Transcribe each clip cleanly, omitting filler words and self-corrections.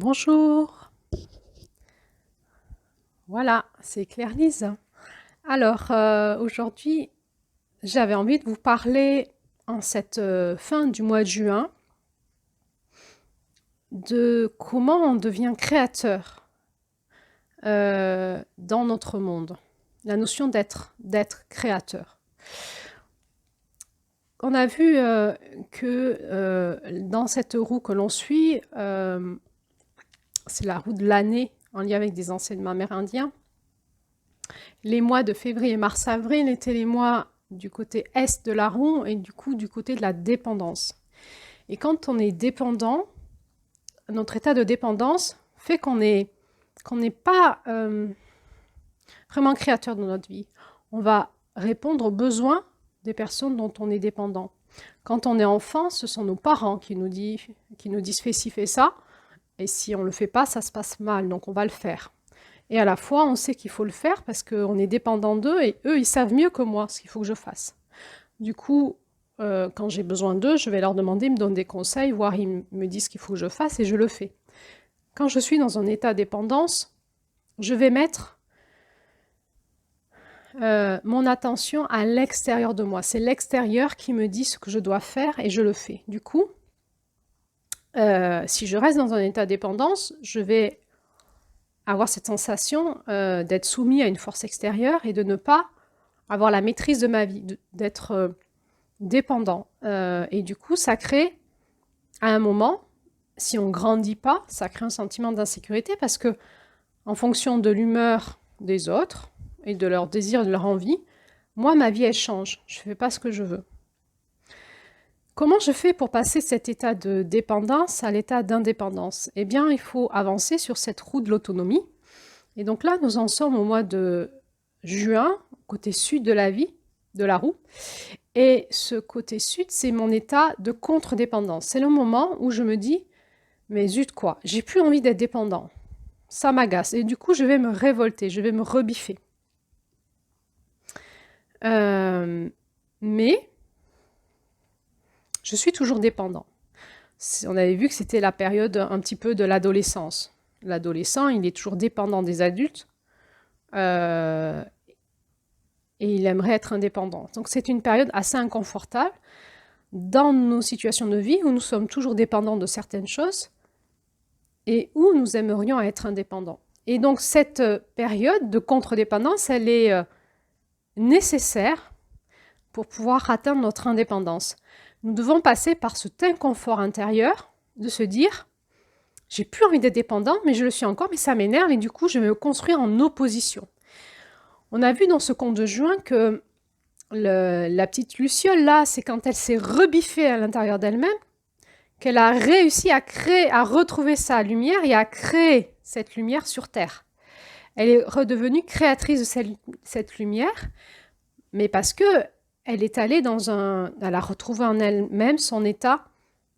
Bonjour, voilà, c'est Claire-Lise. Alors, aujourd'hui, j'avais envie de vous parler en cette fin du mois de juin de comment on devient créateur dans notre monde. La notion d'être créateur. On a vu que dans cette roue que l'on suit, c'est la roue de l'année en lien avec des enseignements amérindiens. Les mois de février, mars, avril étaient les mois du côté est de la roue et du coup du côté de la dépendance. Et quand on est dépendant, notre état de dépendance fait qu'on n'est pas vraiment créateur de notre vie. On va répondre aux besoins des personnes dont on est dépendant. Quand on est enfant, ce sont nos parents qui nous disent fais ci, fais ça, et si on ne le fait pas, ça se passe mal, donc on va le faire. Et à la fois, on sait qu'il faut le faire parce qu'on est dépendant d'eux et eux, ils savent mieux que moi ce qu'il faut que je fasse. Du coup, quand j'ai besoin d'eux, je vais leur demander, ils me donnent des conseils, voire ils me disent ce qu'il faut que je fasse et je le fais. Quand je suis dans un état de dépendance, je vais mettre mon attention à l'extérieur de moi. C'est l'extérieur qui me dit ce que je dois faire et je le fais. Du coup, si je reste dans un état de dépendance, je vais avoir cette sensation d'être soumis à une force extérieure et de ne pas avoir la maîtrise de ma vie, d'être dépendant. Et du coup, ça crée, à un moment, si on ne grandit pas, ça crée un sentiment d'insécurité parce que, en fonction de l'humeur des autres et de leur désir, de leur envie, moi, ma vie, elle change. Je ne fais pas ce que je veux. Comment je fais pour passer cet état de dépendance à l'état d'indépendance? Eh bien, il faut avancer sur cette roue de l'autonomie. Et donc là, nous en sommes au mois de juin, côté sud de la vie, de la roue. Et ce côté sud, c'est mon état de contre-dépendance. C'est le moment où je me dis, mais zut quoi, j'ai plus envie d'être dépendant. Ça m'agace. Et du coup, je vais me révolter, je vais me rebiffer. Mais je suis toujours dépendant. On avait vu que c'était la période un petit peu de l'adolescence. L'adolescent, il est toujours dépendant des adultes et il aimerait être indépendant. Donc c'est une période assez inconfortable dans nos situations de vie où nous sommes toujours dépendants de certaines choses et où nous aimerions être indépendants. Et donc cette période de contre-dépendance, elle est nécessaire pour pouvoir atteindre notre indépendance. Nous devons passer par cet inconfort intérieur de se dire j'ai plus envie d'être dépendant, mais je le suis encore, mais ça m'énerve et du coup je vais me construire en opposition. On a vu dans ce conte de juin que la petite Luciole là, c'est quand elle s'est rebiffée à l'intérieur d'elle-même qu'elle a réussi à créer, à retrouver sa lumière et à créer cette lumière sur Terre. Elle est redevenue créatrice de cette lumière, mais parce que elle est allée elle a retrouvé en elle-même son état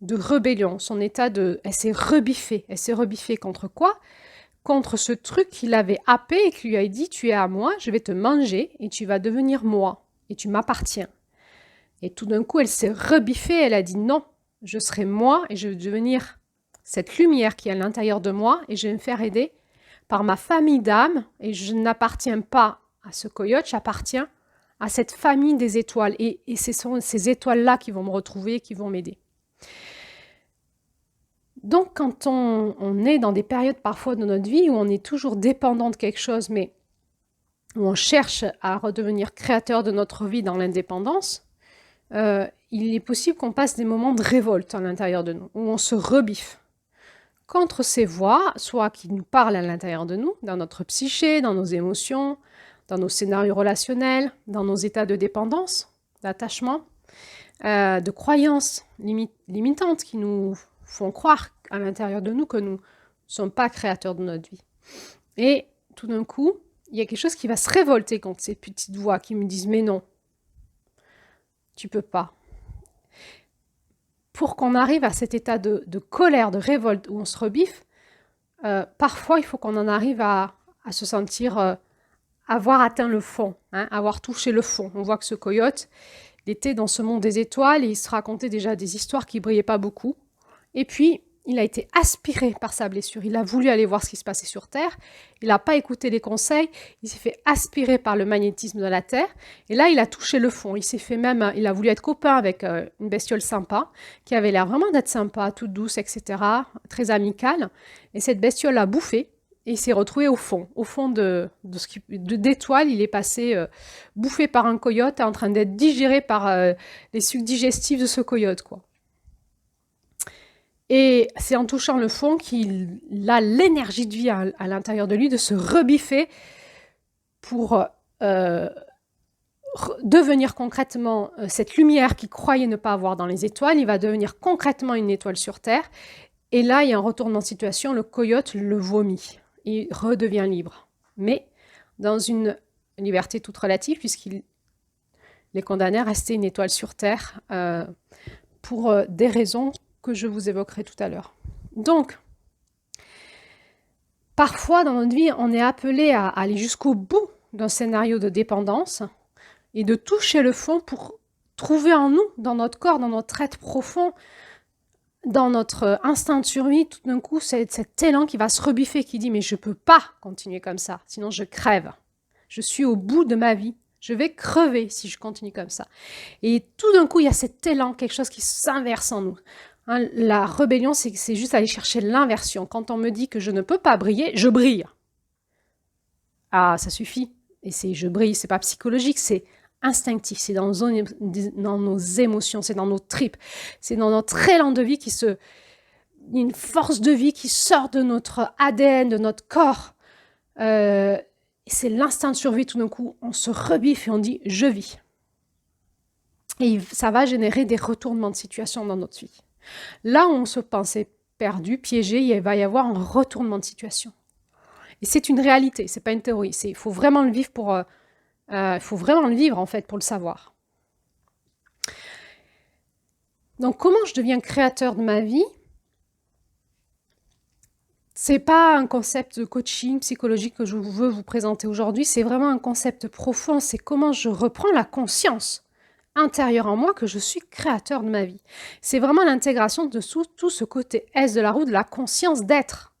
de rébellion, son état de, elle s'est rebiffée. Elle s'est rebiffée contre quoi? Contre ce truc qui l'avait happé et qui lui a dit, tu es à moi, je vais te manger et tu vas devenir moi et tu m'appartiens. Et tout d'un coup, elle s'est rebiffée, elle a dit non, je serai moi et je vais devenir cette lumière qui est à l'intérieur de moi et je vais me faire aider par ma famille d'âmes et je n'appartiens pas à ce coyote, j'appartiens à cette famille des étoiles et ce sont ces étoiles-là qui vont me retrouver, qui vont m'aider. Donc quand on est dans des périodes parfois de notre vie où on est toujours dépendant de quelque chose, mais où on cherche à redevenir créateur de notre vie dans l'indépendance, il est possible qu'on passe des moments de révolte à l'intérieur de nous, où on se rebiffe contre ces voix, soit qui nous parlent à l'intérieur de nous, dans notre psyché, dans nos émotions, dans nos scénarios relationnels, dans nos états de dépendance, d'attachement, de croyances limitantes qui nous font croire à l'intérieur de nous que nous ne sommes pas créateurs de notre vie. Et tout d'un coup, il y a quelque chose qui va se révolter contre ces petites voix qui me disent « mais non, tu peux pas ». Pour qu'on arrive à cet état de colère, de révolte où on se rebiffe, parfois il faut qu'on en arrive à se sentir avoir atteint le fond, avoir touché le fond. On voit que ce coyote, il était dans ce monde des étoiles et il se racontait déjà des histoires qui ne brillaient pas beaucoup. Et puis, il a été aspiré par sa blessure. Il a voulu aller voir ce qui se passait sur Terre. Il n'a pas écouté les conseils. Il s'est fait aspirer par le magnétisme de la Terre. Et là, il a touché le fond. Il a voulu être copain avec une bestiole sympa, qui avait l'air vraiment d'être sympa, toute douce, etc., très amicale. Et cette bestiole l'a bouffé. Et il s'est retrouvé au fond d'étoile. Il est passé bouffé par un coyote, en train d'être digéré par les sucs digestifs de ce coyote, quoi. Et c'est en touchant le fond qu'il a l'énergie de vie à l'intérieur de lui de se rebiffer pour devenir concrètement cette lumière qu'il croyait ne pas avoir dans les étoiles. Il va devenir concrètement une étoile sur Terre. Et là, il y a un retournement de situation. Le coyote le vomit. Il redevient libre. Mais dans une liberté toute relative, puisqu'il est condamné à rester une étoile sur Terre pour des raisons que je vous évoquerai tout à l'heure. Donc, parfois dans notre vie, on est appelé à aller jusqu'au bout d'un scénario de dépendance et de toucher le fond pour trouver en nous, dans notre corps, dans notre être profond, dans notre instinct de survie, tout d'un coup, cet élan qui va se rebiffer, qui dit « mais je ne peux pas continuer comme ça, sinon je crève. Je suis au bout de ma vie. Je vais crever si je continue comme ça. » Et tout d'un coup, il y a cet élan, quelque chose qui s'inverse en nous. Hein, la rébellion, c'est juste aller chercher l'inversion. Quand on me dit que je ne peux pas briller, je brille. Ah, ça suffit. Et je brille, c'est pas psychologique, c'est instinctif, c'est dans nos émotions, c'est dans nos tripes, c'est dans notre élan de vie une force de vie qui sort de notre ADN, de notre corps. C'est l'instinct de survie, tout d'un coup, on se rebiffe et on dit « je vis ». Et ça va générer des retournements de situation dans notre vie. Là où on se pensait perdu, piégé, il va y avoir un retournement de situation. Et c'est une réalité, c'est pas une théorie. Il faut vraiment le vivre en fait pour le savoir. Donc comment je deviens créateur de ma vie? C'est pas un concept de coaching psychologique que je veux vous présenter aujourd'hui, c'est vraiment un concept profond, c'est comment je reprends la conscience intérieur en moi que je suis créateur de ma vie. C'est vraiment l'intégration de tout ce côté S de la roue, de la conscience d'être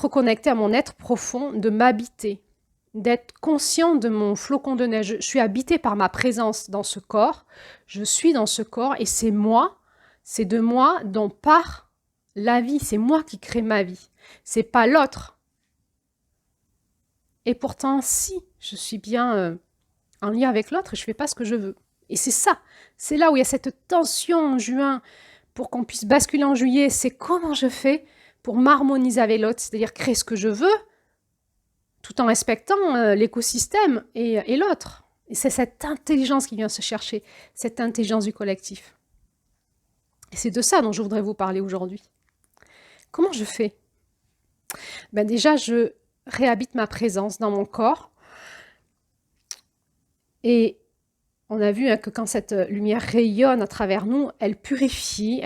reconnecté à mon être profond, de m'habiter, d'être conscient de mon flocon de neige. Je suis habité par ma présence dans ce corps, je suis dans ce corps et c'est de moi dont part la vie, c'est moi qui crée ma vie, c'est pas l'autre. Et pourtant, si je suis bien en lien avec l'autre, je fais pas ce que je veux. Et c'est là où il y a cette tension en juin pour qu'on puisse basculer en juillet, c'est comment je fais pour m'harmoniser avec l'autre, c'est-à-dire créer ce que je veux, tout en respectant l'écosystème et l'autre. Et c'est cette intelligence qui vient se chercher, cette intelligence du collectif. Et c'est de ça dont je voudrais vous parler aujourd'hui. Comment je fais? Déjà, je réhabite ma présence dans mon corps et on a vu que quand cette lumière rayonne à travers nous, elle purifie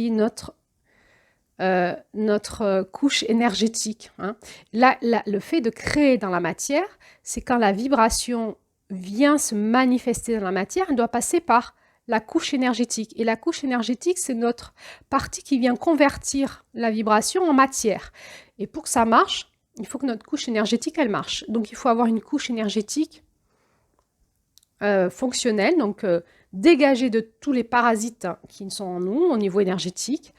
notre couche énergétique. Hein. Le fait de créer dans la matière, c'est quand la vibration vient se manifester dans la matière, elle doit passer par la couche énergétique. Et la couche énergétique, c'est notre partie qui vient convertir la vibration en matière. Et pour que ça marche, il faut que notre couche énergétique, elle marche. Donc, il faut avoir une couche énergétique fonctionnelle, donc dégagée de tous les parasites qui sont en nous au niveau énergétique,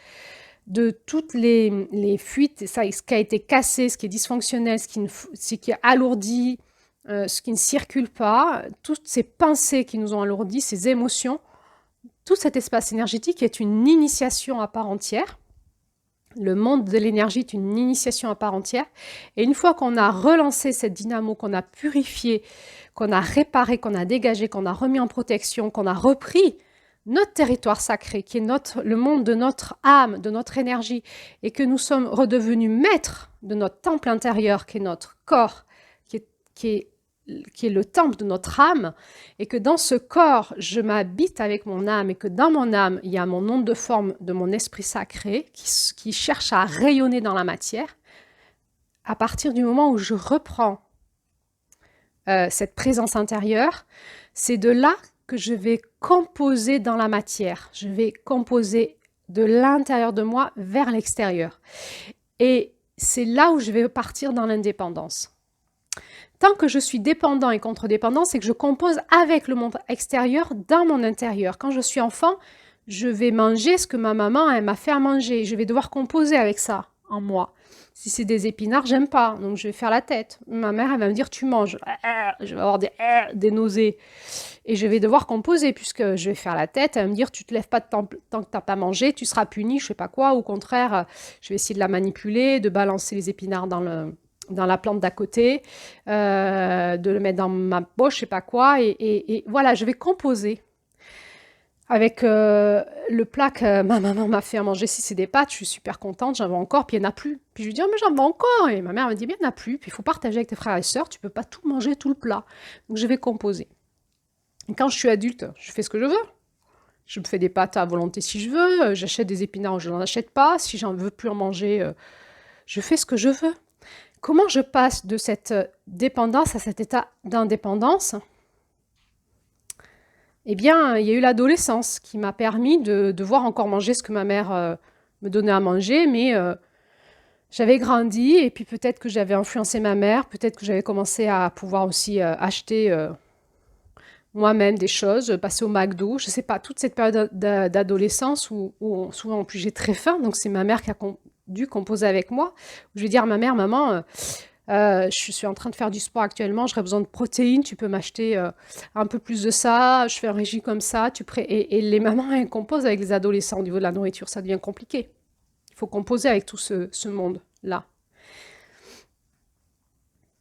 de toutes les fuites, ce qui a été cassé, ce qui est dysfonctionnel, ce qui est alourdi, ce qui ne circule pas, toutes ces pensées qui nous ont alourdi, ces émotions, tout cet espace énergétique est une initiation à part entière. Le monde de l'énergie est une initiation à part entière. Et une fois qu'on a relancé cette dynamo, qu'on a purifié, qu'on a réparé, qu'on a dégagé, qu'on a remis en protection, qu'on a repris notre territoire sacré, qui est le monde de notre âme, de notre énergie, et que nous sommes redevenus maîtres de notre temple intérieur, qui est notre corps, qui est le temple de notre âme, et que dans ce corps, je m'habite avec mon âme, et que dans mon âme, il y a mon onde de forme de mon esprit sacré qui cherche à rayonner dans la matière, à partir du moment où je reprends cette présence intérieure, c'est de là que je vais composer dans la matière. Je vais composer de l'intérieur de moi vers l'extérieur. Et c'est là où je vais partir dans l'indépendance. Tant que je suis dépendant et contre-dépendant, c'est que je compose avec le monde extérieur dans mon intérieur. Quand je suis enfant, je vais manger ce que ma maman elle m'a fait à manger. Je vais devoir composer avec ça en moi. Si c'est des épinards, j'aime pas, donc je vais faire la tête. Ma mère, elle va me dire, tu manges. Je vais avoir des nausées. Et je vais devoir composer, puisque je vais faire la tête. Elle va me dire, tu te lèves pas tant que tu n'as pas mangé, tu seras puni, je sais pas quoi. Au contraire, je vais essayer de la manipuler, de balancer les épinards dans la plante d'à côté, de le mettre dans ma poche, je sais pas quoi. Et voilà, je vais composer avec le plat que ma maman m'a fait à manger. Si c'est des pâtes, je suis super contente, j'en veux encore, puis il n'y en a plus. Puis je lui dis, oh, mais j'en veux encore. Et ma mère me dit, bien, il n'y en a plus. Puis il faut partager avec tes frères et sœurs, tu ne peux pas tout manger, tout le plat. Donc je vais composer. Et quand je suis adulte, je fais ce que je veux. Je me fais des pâtes à volonté si je veux, j'achète des épinards ou je n'en achète pas. Si j'en veux plus en manger, je fais ce que je veux. Comment je passe de cette dépendance à cet état d'indépendance? Eh bien, il y a eu l'adolescence qui m'a permis de devoir encore manger ce que ma mère me donnait à manger, mais j'avais grandi et puis peut-être que j'avais influencé ma mère, peut-être que j'avais commencé à pouvoir aussi acheter moi-même des choses, passer au McDo, je ne sais pas, toute cette période d'adolescence où souvent en plus j'ai très faim, donc c'est ma mère qui a dû composer avec moi. Je vais dire à ma mère, maman, je suis en train de faire du sport actuellement, j'aurais besoin de protéines, tu peux m'acheter un peu plus de ça, je fais un régime comme ça, et les mamans, elles composent avec les adolescents au niveau de la nourriture, ça devient compliqué. Il faut composer avec tout ce monde-là.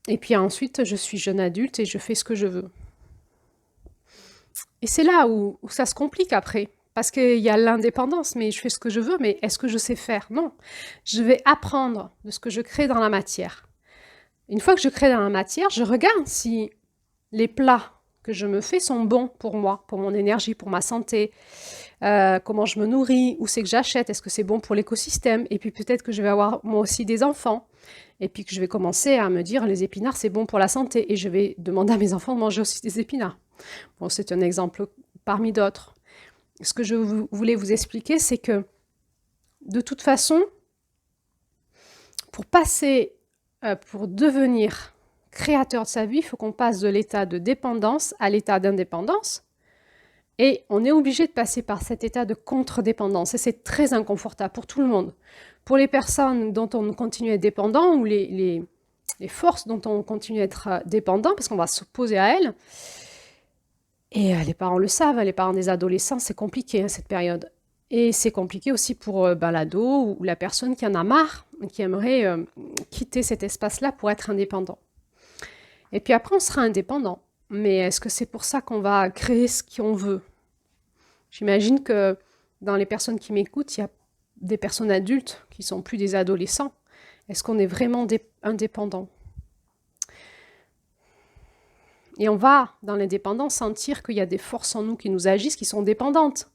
Et puis ensuite, je suis jeune adulte et je fais ce que je veux. Et c'est là où ça se complique après. Parce qu'il y a l'indépendance, mais je fais ce que je veux, mais est-ce que je sais faire? Non. Je vais apprendre de ce que je crée dans la matière. Une fois que je crée dans la matière, je regarde si les plats que je me fais sont bons pour moi, pour mon énergie, pour ma santé, comment je me nourris, où c'est que j'achète, est-ce que c'est bon pour l'écosystème? Et puis peut-être que je vais avoir moi aussi des enfants. Et puis que je vais commencer à me dire les épinards c'est bon pour la santé. Et je vais demander à mes enfants de manger aussi des épinards. Bon, c'est un exemple parmi d'autres. Ce que je voulais vous expliquer, c'est que de toute façon, pour devenir créateur de sa vie, il faut qu'on passe de l'état de dépendance à l'état d'indépendance. Et on est obligé de passer par cet état de contre-dépendance. Et c'est très inconfortable pour tout le monde. Pour les personnes dont on continue à être dépendant ou les forces dont on continue à être dépendant, parce qu'on va s'opposer à elles. Et les parents le savent, les parents des adolescents, c'est compliqué cette période. Et c'est compliqué aussi pour l'ado ou la personne qui en a marre, qui aimerait quitter cet espace-là pour être indépendant. Et puis après, on sera indépendant. Mais est-ce que c'est pour ça qu'on va créer ce qu'on veut? J'imagine que dans les personnes qui m'écoutent, il y a des personnes adultes qui ne sont plus des adolescents. Est-ce qu'on est vraiment indépendant? Et on va, dans l'indépendance, sentir qu'il y a des forces en nous qui nous agissent, qui sont dépendantes.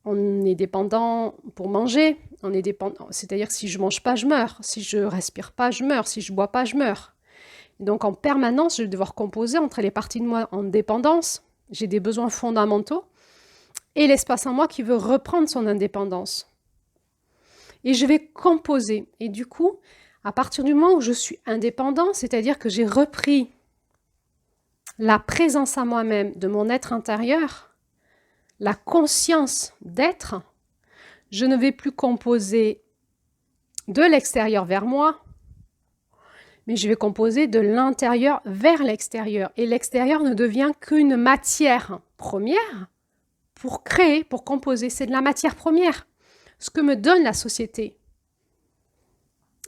On est dépendant pour manger, on est dépendant, c'est-à-dire que si je ne mange pas, je meurs. Si je ne respire pas, je meurs. Si je ne bois pas, je meurs. Et donc en permanence, je vais devoir composer entre les parties de moi en dépendance, j'ai des besoins fondamentaux, et l'espace en moi qui veut reprendre son indépendance. Et je vais composer. Et du coup, à partir du moment où je suis indépendant, c'est-à-dire que j'ai repris la présence à moi-même de mon être intérieur, la conscience d'être, je ne vais plus composer de l'extérieur vers moi, mais je vais composer de l'intérieur vers l'extérieur. Et l'extérieur ne devient qu'une matière première pour créer, pour composer. C'est de la matière première, ce que me donne la société.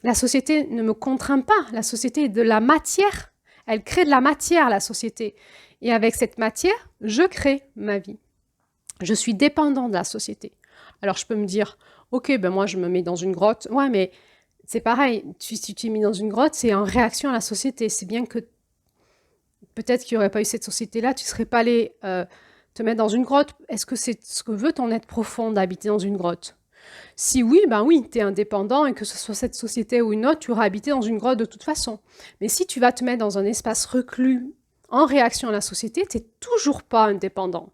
La société ne me contraint pas, la société est de la matière. Elle crée de la matière, la société. Et avec cette matière, je crée ma vie. Je suis dépendant de la société. Alors je peux me dire, ok, ben moi je me mets dans une grotte. Ouais, mais c'est pareil, si tu t'es mis dans une grotte, c'est en réaction à la société. C'est bien que peut-être qu'il n'y aurait pas eu cette société-là, tu ne serais pas allé te mettre dans une grotte. Est-ce que c'est ce que veut ton être profond d'habiter dans une grotte? Si oui, ben oui, tu es indépendant et que ce soit cette société ou une autre, tu auras habité dans une grotte de toute façon. Mais si tu vas te mettre dans un espace reclus en réaction à la société, tu n'es toujours pas indépendant.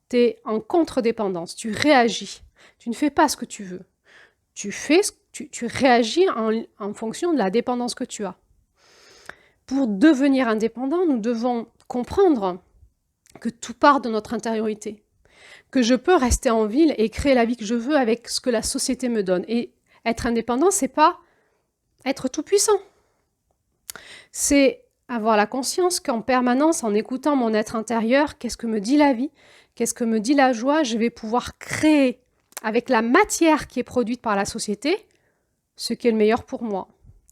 Tu es en contre-dépendance, tu réagis. Tu ne fais pas ce que tu veux. Tu réagis en fonction de la dépendance que tu as. Pour devenir indépendant, nous devons comprendre que tout part de notre intériorité, que je peux rester en ville et créer la vie que je veux avec ce que la société me donne. Et être indépendant, c'est pas être tout puissant. C'est avoir la conscience qu'en permanence, en écoutant mon être intérieur, qu'est-ce que me dit la vie, qu'est-ce que me dit la joie, je vais pouvoir créer avec la matière qui est produite par la société ce qui est le meilleur pour moi.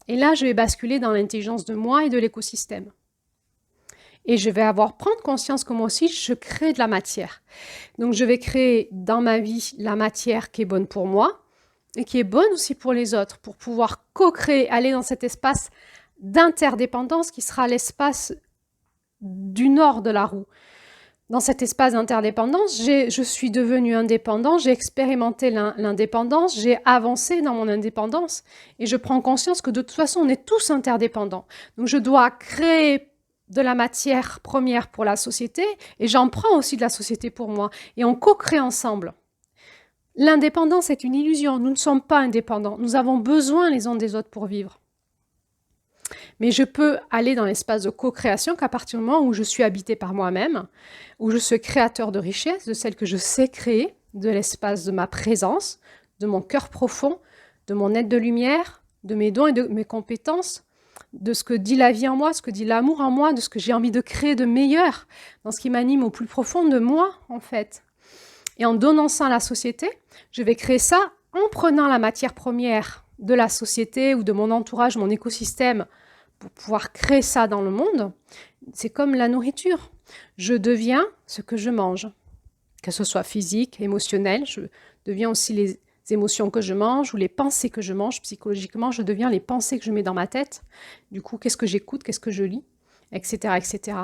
Et là, je vais basculer dans l'intelligence de moi et de l'écosystème. Et je vais prendre conscience que moi aussi, je crée de la matière. Donc, je vais créer dans ma vie la matière qui est bonne pour moi et qui est bonne aussi pour les autres, pour pouvoir co-créer, aller dans cet espace d'interdépendance qui sera l'espace du nord de la roue. Dans cet espace d'interdépendance, je suis devenue indépendant, j'ai expérimenté l'indépendance, j'ai avancé dans mon indépendance et je prends conscience que de toute façon, on est tous interdépendants. Donc, je dois créer de la matière première pour la société et j'en prends aussi de la société pour moi et on co-crée ensemble. L'indépendance est une illusion, nous ne sommes pas indépendants, nous avons besoin les uns des autres pour vivre. Mais je peux aller dans l'espace de co-création qu'à partir du moment où je suis habité par moi-même, où je suis créateur de richesse, de celle que je sais créer, de l'espace de ma présence, de mon cœur profond, de mon être de lumière, de mes dons et de mes compétences, de ce que dit la vie en moi, ce que dit l'amour en moi, de ce que j'ai envie de créer de meilleur, dans ce qui m'anime au plus profond de moi, en fait. Et en donnant ça à la société, je vais créer ça en prenant la matière première de la société ou de mon entourage, mon écosystème, pour pouvoir créer ça dans le monde. C'est comme la nourriture. Je deviens ce que je mange, que ce soit physique, émotionnel. Je deviens aussi les émotions que je mange ou les pensées que je mange. Psychologiquement, je deviens les pensées que je mets dans ma tête. Du coup, qu'est-ce que j'écoute, qu'est-ce que je lis, etc., etc.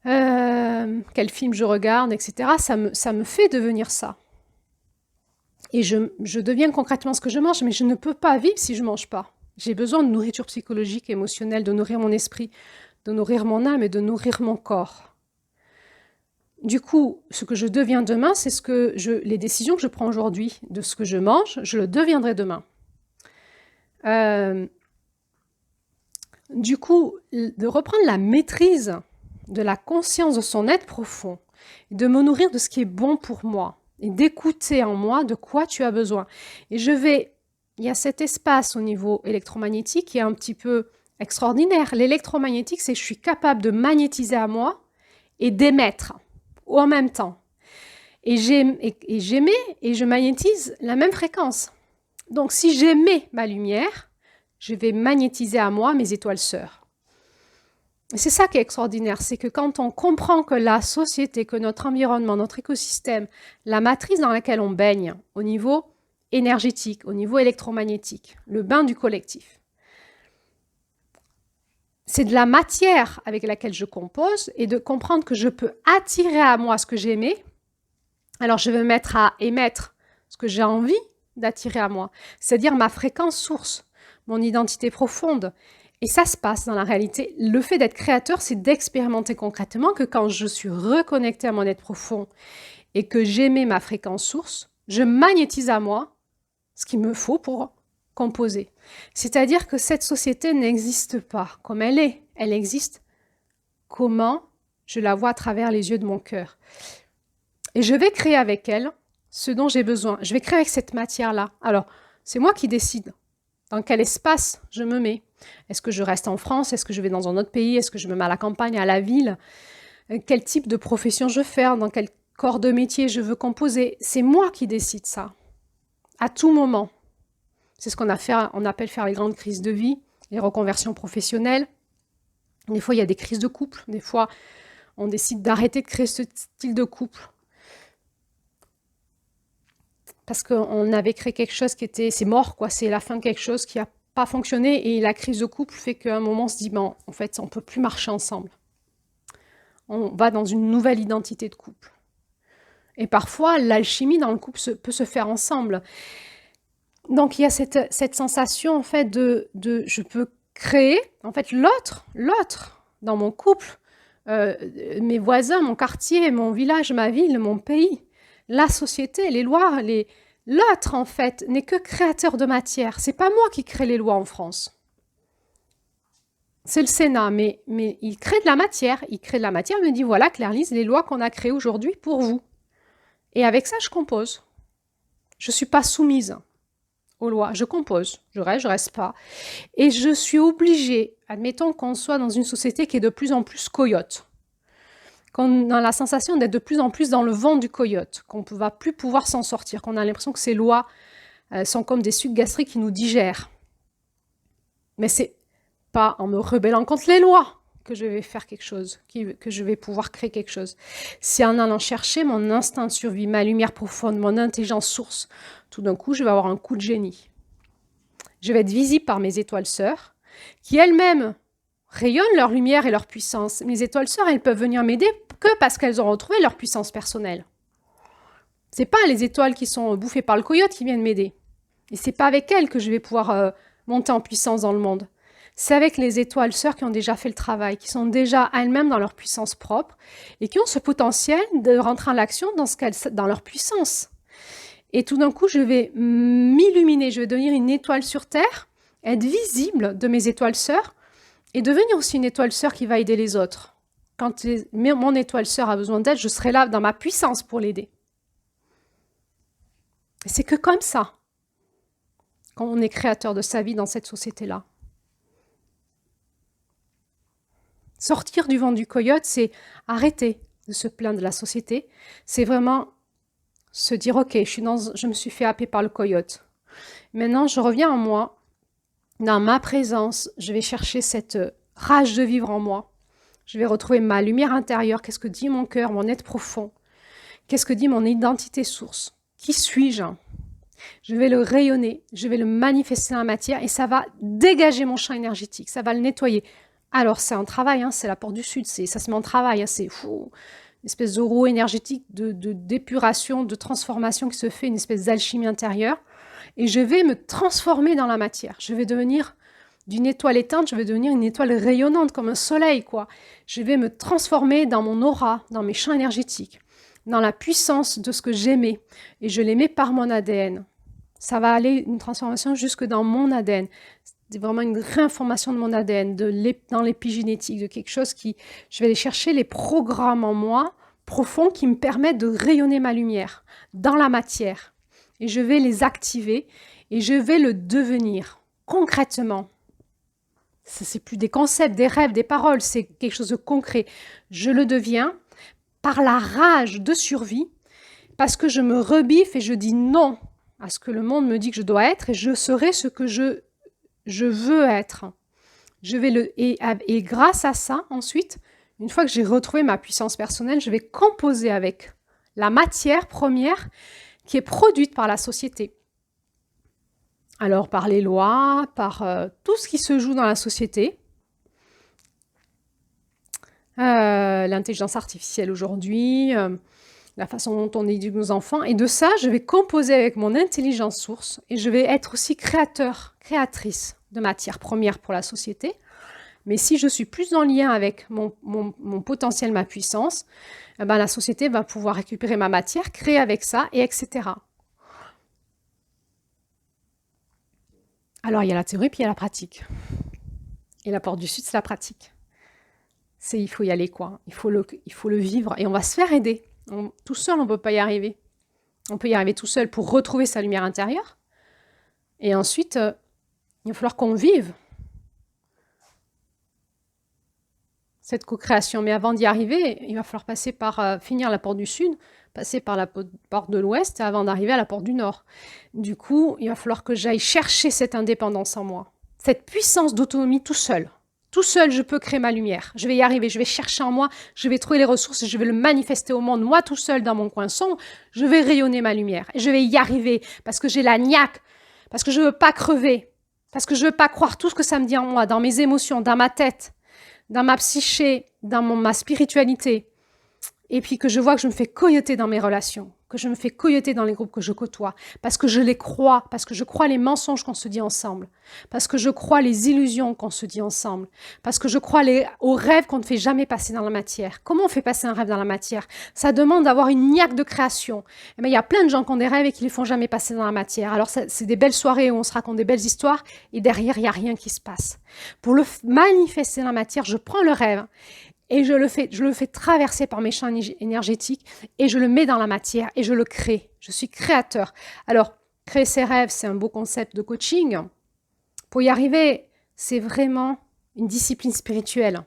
Quel film je regarde, etc. Ça me fait devenir ça. Et je deviens concrètement ce que je mange, mais je ne peux pas vivre si je ne mange pas. J'ai besoin de nourriture psychologique, émotionnelle, de nourrir mon esprit, de nourrir mon âme et de nourrir mon corps. Du coup, ce que je deviens demain, c'est les décisions que je prends aujourd'hui de ce que je mange, je le deviendrai demain. Du coup, de reprendre la maîtrise de la conscience de son être profond, de me nourrir de ce qui est bon pour moi, et d'écouter en moi de quoi tu as besoin. Et il y a cet espace au niveau électromagnétique qui est un petit peu extraordinaire. L'électromagnétique, c'est que je suis capable de magnétiser à moi et d'émettre en même temps. Et j'émets et je magnétise la même fréquence. Donc, si j'émets ma lumière, je vais magnétiser à moi mes étoiles sœurs. Et c'est ça qui est extraordinaire, c'est que quand on comprend que la société, que notre environnement, notre écosystème, la matrice dans laquelle on baigne au niveau énergétique, au niveau électromagnétique, le bain du collectif, c'est de la matière avec laquelle je compose et de comprendre que je peux attirer à moi ce que j'aimais. Alors je vais me mettre à émettre ce que j'ai envie d'attirer à moi, c'est-à-dire ma fréquence source, mon identité profonde. Et ça se passe dans la réalité. Le fait d'être créateur, c'est d'expérimenter concrètement que quand je suis reconnectée à mon être profond et que j'émets ma fréquence source, je magnétise à moi ce qu'il me faut pour composer. C'est-à-dire que cette société n'existe pas comme elle est. Elle existe comment je la vois à travers les yeux de mon cœur. Et je vais créer avec elle ce dont j'ai besoin. Je vais créer avec cette matière-là. Alors, c'est moi qui décide dans quel espace je me mets. Est-ce que je reste en France? Est-ce que je vais dans un autre pays? Est-ce que je me mets à la campagne, à la ville? Quel type de profession je fais? Dans quel corps de métier je veux composer? C'est moi qui décide ça, à tout moment. C'est ce qu'on appelle faire les grandes crises de vie, les reconversions professionnelles. Des fois, il y a des crises de couple. Des fois, on décide d'arrêter de créer ce style de couple. Parce qu'on avait créé quelque chose c'est mort, quoi. C'est la fin de quelque chose qui n'a pas fonctionné. Et la crise de couple fait qu'à un moment, on se dit, en fait, on ne peut plus marcher ensemble. On va dans une nouvelle identité de couple. Et parfois, l'alchimie dans le couple peut se faire ensemble. Donc, il y a cette sensation, en fait, je peux créer, en fait, l'autre, dans mon couple, mes voisins, mon quartier, mon village, ma ville, mon pays. La société, les lois, l'autre, en fait, n'est que créateur de matière. C'est pas moi qui crée les lois en France. C'est le Sénat, mais il crée de la matière. Il crée de la matière, il me dit, voilà, Claire-Lise, les lois qu'on a créées aujourd'hui pour vous. Et avec ça, je compose. Je ne suis pas soumise aux lois. Je compose. Je reste pas. Et je suis obligée, admettons qu'on soit dans une société qui est de plus en plus coyote, qu'on a la sensation d'être de plus en plus dans le vent du coyote, qu'on ne va plus pouvoir s'en sortir, qu'on a l'impression que ces lois sont comme des sucs gastriques qui nous digèrent. Mais c'est pas en me rebellant contre les lois que je vais faire quelque chose, que je vais pouvoir créer quelque chose. C'est en allant chercher mon instinct de survie, ma lumière profonde, mon intelligence source. Tout d'un coup, je vais avoir un coup de génie. Je vais être visible par mes étoiles sœurs, qui elles-mêmes rayonnent leur lumière et leur puissance. Mes étoiles sœurs, elles peuvent venir m'aider que parce qu'elles ont retrouvé leur puissance personnelle. C'est pas les étoiles qui sont bouffées par le coyote qui viennent m'aider. Et c'est pas avec elles que je vais pouvoir monter en puissance dans le monde. C'est avec les étoiles sœurs qui ont déjà fait le travail, qui sont déjà elles-mêmes dans leur puissance propre et qui ont ce potentiel de rentrer en action dans leur puissance. Et tout d'un coup, je vais m'illuminer, je vais devenir une étoile sur Terre, être visible de mes étoiles sœurs et devenir aussi une étoile sœur qui va aider les autres. Quand mon étoile sœur a besoin d'aide, je serai là dans ma puissance pour l'aider. C'est que comme ça, quand on est créateur de sa vie dans cette société-là. Sortir du vent du coyote, c'est arrêter de se plaindre de la société. C'est vraiment se dire, ok, je me suis fait happer par le coyote. Maintenant, je reviens en moi, dans ma présence, je vais chercher cette rage de vivre en moi. Je vais retrouver ma lumière intérieure. Qu'est-ce que dit mon cœur, mon être profond? Qu'est-ce que dit mon identité source? Qui suis-je? Je vais le rayonner, je vais le manifester dans la matière et ça va dégager mon champ énergétique, ça va le nettoyer. Alors, c'est un travail, hein, c'est la porte du Sud, ça se met en travail, hein, c'est une espèce de roue énergétique d'épuration, de transformation qui se fait, une espèce d'alchimie intérieure. Et je vais me transformer dans la matière. Je vais devenir d'une étoile éteinte, je vais devenir une étoile rayonnante comme un soleil, quoi. Je vais me transformer dans mon aura, dans mes champs énergétiques, dans la puissance de ce que j'aimais. Et je l'aimais par mon ADN. Ça va aller une transformation jusque dans mon ADN. C'est vraiment une réinformation de mon ADN, dans l'épigénétique, de quelque chose qui... Je vais aller chercher les programmes en moi profonds qui me permettent de rayonner ma lumière dans la matière. Et je vais les activer et je vais le devenir concrètement. Ce n'est plus des concepts, des rêves, des paroles, c'est quelque chose de concret. Je le deviens par la rage de survie parce que je me rebiffe et je dis non à ce que le monde me dit que je dois être et je serai ce que je veux être. Et grâce à ça, ensuite, une fois que j'ai retrouvé ma puissance personnelle, je vais composer avec la matière première qui est produite par la société. Alors, par les lois, par tout ce qui se joue dans la société. L'intelligence artificielle aujourd'hui, la façon dont on éduque nos enfants. Et de ça, je vais composer avec mon intelligence source et je vais être aussi créatrice de matière première pour la société. Mais si je suis plus en lien avec mon potentiel, ma puissance, eh ben, la société va pouvoir récupérer ma matière, créer avec ça, et etc. Alors, il y a la théorie, puis il y a la pratique. Et la porte du Sud, c'est la pratique. Il faut y aller, quoi. Il faut le vivre et on va se faire aider. Tout seul, on ne peut pas y arriver. On peut y arriver tout seul pour retrouver sa lumière intérieure. Et ensuite, il va falloir qu'on vive cette co-création. Mais avant d'y arriver, il va falloir passer par finir la porte du Sud, passer par la porte de l'Ouest avant d'arriver à la porte du Nord. Du coup, il va falloir que j'aille chercher cette indépendance en moi, cette puissance d'autonomie tout seul. Tout seul, je peux créer ma lumière. Je vais y arriver, je vais chercher en moi, je vais trouver les ressources et je vais le manifester au monde. Moi, tout seul, dans mon coin sombre, je vais rayonner ma lumière. Et je vais y arriver parce que j'ai la niaque, parce que je ne veux pas crever, parce que je ne veux pas croire tout ce que ça me dit en moi, dans mes émotions, dans ma tête, dans ma psyché, dans ma spiritualité. Et puis que je vois que je me fais coyoter dans mes relations, que je me fais coyoter dans les groupes que je côtoie, parce que je les crois, parce que je crois les mensonges qu'on se dit ensemble, parce que je crois les illusions qu'on se dit ensemble, parce que je crois aux rêves qu'on ne fait jamais passer dans la matière. Comment on fait passer un rêve dans la matière? Ça demande d'avoir une niaque de création. Mais il y a plein de gens qui ont des rêves et qui ne les font jamais passer dans la matière. Alors c'est des belles soirées où on se raconte des belles histoires et derrière, il n'y a rien qui se passe. Pour le manifester dans la matière, je prends le rêve et je le fais traverser par mes champs énergétiques et je le mets dans la matière et je le crée. Je suis créateur. Alors, créer ses rêves, c'est un beau concept de coaching. Pour y arriver, c'est vraiment une discipline spirituelle.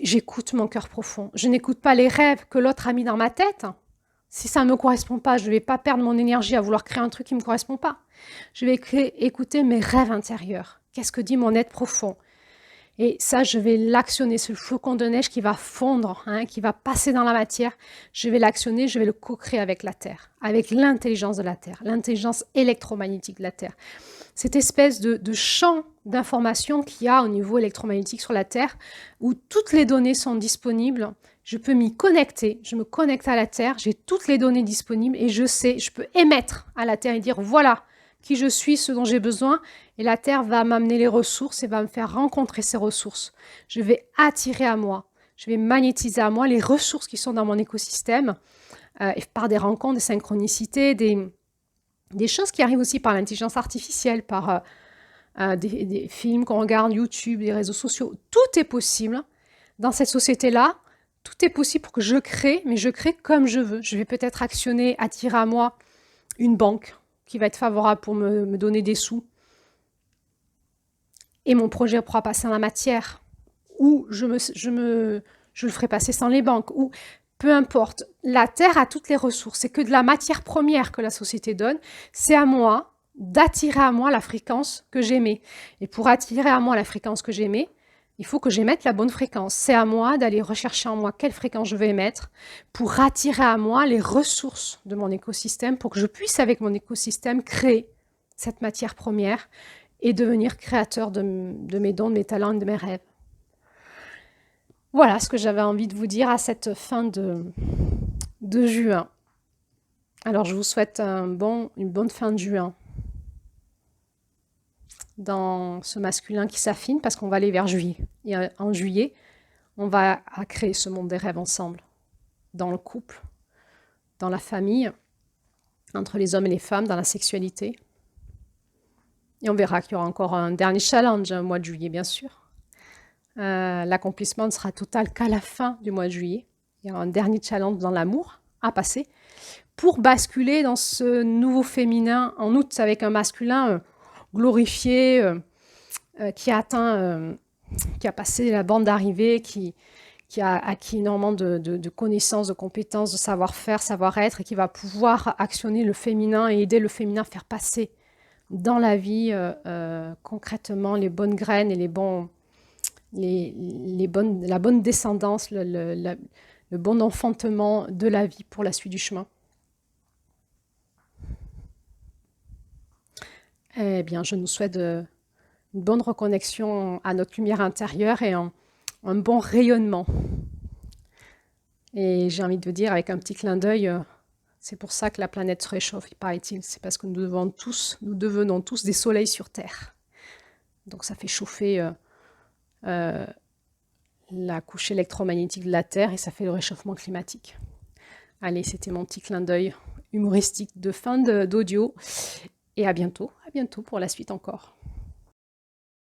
J'écoute mon cœur profond. Je n'écoute pas les rêves que l'autre a mis dans ma tête. Si ça ne me correspond pas, je ne vais pas perdre mon énergie à vouloir créer un truc qui ne me correspond pas. Je vais écouter mes rêves intérieurs. Qu'est-ce que dit mon être profond? Et ça, je vais l'actionner, ce flocon de neige qui va fondre, qui va passer dans la matière. Je vais l'actionner, je vais le co-créer avec la Terre, avec l'intelligence de la Terre, l'intelligence électromagnétique de la Terre. Cette espèce de champ d'information qu'il y a au niveau électromagnétique sur la Terre, où toutes les données sont disponibles. Je peux m'y connecter, je me connecte à la Terre, j'ai toutes les données disponibles et je peux émettre à la Terre et dire voilà qui je suis, ce dont j'ai besoin, et la Terre va m'amener les ressources et va me faire rencontrer ces ressources. Je vais attirer à moi, je vais magnétiser à moi les ressources qui sont dans mon écosystème, par des rencontres, des synchronicités, des choses qui arrivent aussi par l'intelligence artificielle, par des films qu'on regarde, YouTube, des réseaux sociaux. Tout est possible dans cette société-là. Tout est possible pour que je crée, mais je crée comme je veux. Je vais peut-être attirer à moi une banque qui va être favorable pour me donner des sous. Et mon projet pourra passer dans la matière. Ou je le ferai passer sans les banques. Ou peu importe. La Terre a toutes les ressources. C'est que de la matière première que la société donne. C'est à moi d'attirer à moi la fréquence que j'aimais. Et pour attirer à moi la fréquence que j'aimais, il faut que j'émette la bonne fréquence. C'est à moi d'aller rechercher en moi quelle fréquence je vais émettre pour attirer à moi les ressources de mon écosystème pour que je puisse, avec mon écosystème, créer cette matière première et devenir créateur de mes dons, de mes talents et de mes rêves. Voilà ce que j'avais envie de vous dire à cette fin de juin. Alors, je vous souhaite une bonne fin de juin dans ce masculin qui s'affine parce qu'on va aller vers juillet. Et en juillet, on va créer ce monde des rêves ensemble, dans le couple, dans la famille, entre les hommes et les femmes, dans la sexualité. Et on verra qu'il y aura encore un dernier challenge au mois de juillet, bien sûr. L'accomplissement ne sera total qu'à la fin du mois de juillet. Il y aura un dernier challenge dans l'amour à passer pour basculer dans ce nouveau féminin en août avec un masculin glorifié, qui a passé la bande d'arrivée, qui a acquis énormément de connaissances, de compétences, de savoir-faire, savoir-être, et qui va pouvoir actionner le féminin et aider le féminin à faire passer dans la vie concrètement les bonnes graines et la bonne descendance, le bon enfantement de la vie pour la suite du chemin. Eh bien, je nous souhaite une bonne reconnexion à notre lumière intérieure et un bon rayonnement. Et j'ai envie de vous dire, avec un petit clin d'œil, c'est pour ça que la planète se réchauffe, paraît-il. C'est parce que nous devenons tous des soleils sur Terre. Donc ça fait chauffer la couche électromagnétique de la Terre et ça fait le réchauffement climatique. Allez, c'était mon petit clin d'œil humoristique de fin d'audio. Et à bientôt pour la suite encore.